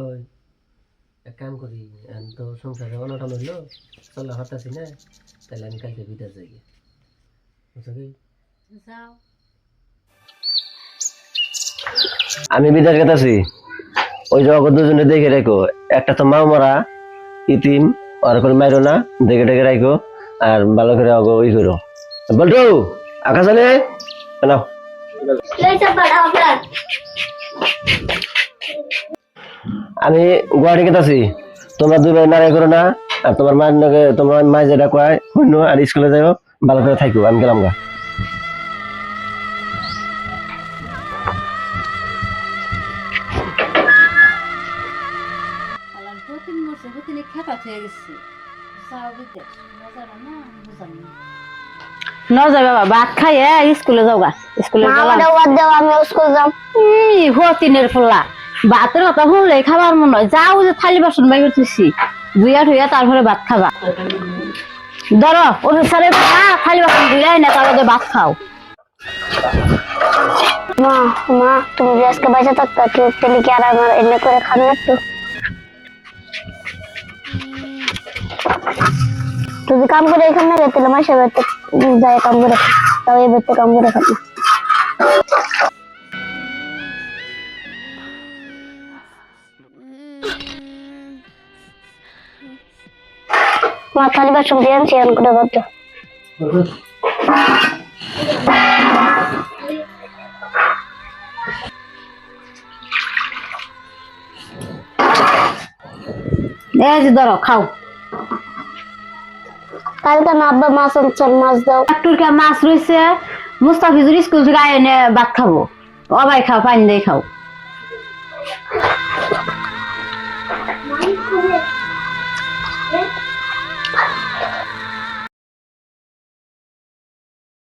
ওই এক কাম করি, এখন তো সংসারে অনটন হইলো, চলা হতাছি না, তাহলে আমি কালকে বিদেশ যাই, বুঝছো কি? যাও। আমি বিদেশ গেতাছি, ওই যে অগর দুজনে দেখে রেখো, একটা তো মাও মরা ইতিম, আর করে মাইরো না, দেখে দেখে রাখো, আর ভালো করে অগ ওই করো। বলটু আকাশ আনে নাও। আমি গুয়াহাটি গেতাছি, তোমরা দুই ভাই নারাই করো না, আর তোমার মায়ের নাকি তোমার মায় যেটা কয় শুনো, আর স্কুলে যাও, ভালো করে থাকো, আমি গেলাম গা। আলার প্রতিদিন বসে প্রতিদিন খেপা হয়ে গেছে। যাও বিদেশ মজাটা না বুঝাম না। ন যাই বাবা, ভাত খাইয়ে স্কুলে যাও গা। স্কুলে হতিনের ফোলা ভাতের কথা শুনলে খাবার মনে হয়। যাও যে থালি বাসন বাই করতেছি, ধুইয়া ধুইয়া তারপরে ভাত খাবা। ধরো অনুসারে থালি বাসন ধুইয়াই না, তারপরে ভাত খাও। মা মা তুমি যে আজকে বাঁচা থাকতা তেলে কি আর আমার এনে করে খান না একটু? যদি কাম করে এখানে না গেলে মাসে বেতে যায় কাম করে, তাও এই বেতে কাম করে খাবো। মা থালি বাসন দিয়ে আনছি, আন করে বাদ দাও। এই যে ধরো খাও। কালকে না আব্বা মাছ আনছেন, মাছ দাও। একটুর কে মাছ রয়েছে, মুস্তাফিজুর স্কুল থেকে আয় এনে ভাত খাবো। অবাই খাও, পানি দিয়ে খাও।